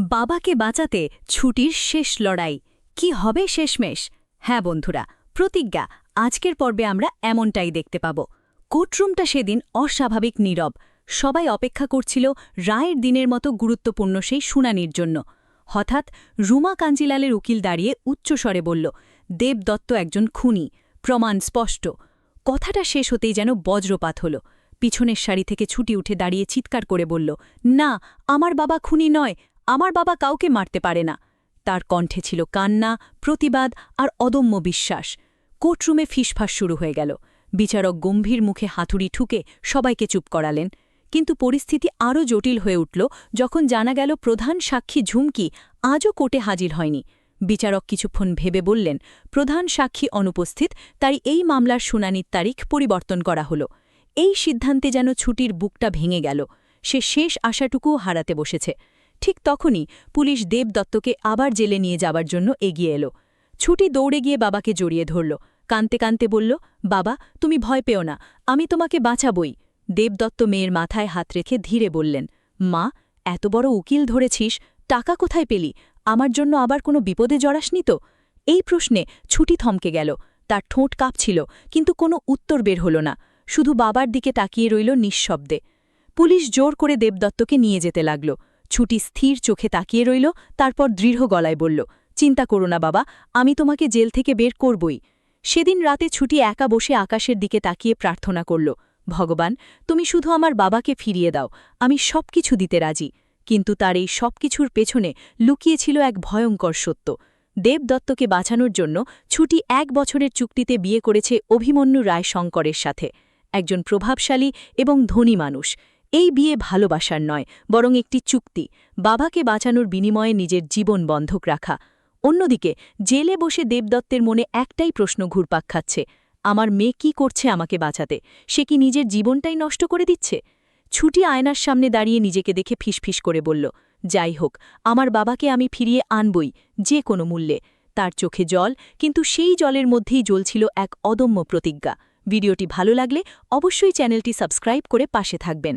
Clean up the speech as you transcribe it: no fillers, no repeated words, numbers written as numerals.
বাবাকে বাঁচাতে ছুটির শেষ লড়াই কি হবে শেষমেশ। হ্যাঁ বন্ধুরা, প্রতিজ্ঞা আজকের পর্বে আমরা এমনটাই দেখতে পাব। কোর্টরুমটা সেদিন অস্বাভাবিক নীরব। সবাই অপেক্ষা করছিল রায়ের দিনের মতো গুরুত্বপূর্ণ সেই শুনানির জন্য। হঠাৎ রুমা কাঞ্জিলালের উকিল দাঁড়িয়ে উচ্চস্বরে বলল, দেব দত্ত একজন খুনি, প্রমাণ স্পষ্ট। কথাটা শেষ হতেই যেন বজ্রপাত হল। পিছনের সারি থেকে ছুটি উঠে দাঁড়িয়ে চিৎকার করে বলল, না, আমার বাবা খুনি নয়, আমার বাবা কাউকে মারতে পারে না। তার কণ্ঠে ছিল কান্না, প্রতিবাদ আর অদম্য বিশ্বাস। কোর্টরুমে ফিসফাস শুরু হয়ে গেল। বিচারক গম্ভীর মুখে হাতুড়ি ঠুকে সবাইকে চুপ করালেন। কিন্তু পরিস্থিতি আরও জটিল হয়ে উঠল যখন জানা গেল প্রধান সাক্ষী ঝুমকি আজও কোর্টে হাজির হয়নি। বিচারক কিছুক্ষণ ভেবে বললেন, প্রধান সাক্ষী অনুপস্থিত, তাই এই মামলার শুনানির তারিখ পরিবর্তন করা হল। এই সিদ্ধান্তে যেন ছুটির বুকটা ভেঙে গেল। সে শেষ আশাটুকুও হারাতে বসেছে। ঠিক তখনই পুলিশ দেব দত্তকে আবার জেলে নিয়ে যাবার জন্য এগিয়ে এলো। ছুটি দৌড়ে গিয়ে বাবাকে জড়িয়ে ধরল। কাঁদতে কাঁদতে বলল, বাবা, তুমি ভয় পেও না, আমি তোমাকে বাঁচাবই। দেবদত্ত মেয়ের মাথায় হাত রেখে ধীরে বললেন, মা, এত বড় উকিল ধরেছিস, টাকা কোথায় পেলি? আমার জন্য আবার কোনো বিপদে জড়াসনি তো? এই প্রশ্নে ছুটি থমকে গেল। তার ঠোঁট কাঁপছিল, কিন্তু কোনো উত্তর বের হল না। শুধু বাবার দিকে তাকিয়ে রইল নিঃশব্দে। পুলিশ জোর করে দেবদত্তকে নিয়ে যেতে লাগল। ছুটি স্থির চোখে তাকিয়ে রইল, তারপর দৃঢ় গলায় বলল, চিন্তা করো না বাবা, আমি তোমাকে জেল থেকে বের করবই। সেদিন রাতে ছুটি একা বসে আকাশের দিকে তাকিয়ে প্রার্থনা করল, ভগবান, তুমি শুধু আমার বাবাকে ফিরিয়ে দাও, আমি সবকিছু দিতে রাজি। কিন্তু তার এই সবকিছুর পেছনে লুকিয়েছিল এক ভয়ঙ্কর সত্য। দেবদত্তকে বাঁচানোর জন্য ছুটি 1 বছরের চুক্তিতে বিয়ে করেছে অভিমন্যু রায় শঙ্করের সাথে, একজন প্রভাবশালী এবং ধনী মানুষ। এই বিয়ে ভালোবাসার নয়, বরং একটি চুক্তি, বাবাকে বাঁচানোর বিনিময়ে নিজের জীবন বন্ধক রাখা। অন্যদিকে জেলে বসে দেবদত্তের মনে একটাই প্রশ্ন ঘুরপাক খাচ্ছে, আমার মেয়ে কি করছে আমাকে বাঁচাতে? সে কি নিজের জীবনটাই নষ্ট করে দিচ্ছে? ছুটি আয়নার সামনে দাঁড়িয়ে নিজেকে দেখে ফিসফিস করে বলল, যাই হোক, আমার বাবাকে আমি ফিরিয়ে আনবই, যে কোনো মূল্যে। তার চোখে জল, কিন্তু সেই জলের মধ্যেই জ্বলছিল এক অদম্য প্রতিজ্ঞা। ভিডিওটি ভালো লাগলে অবশ্যই চ্যানেলটি সাবস্ক্রাইব করে পাশে থাকবেন।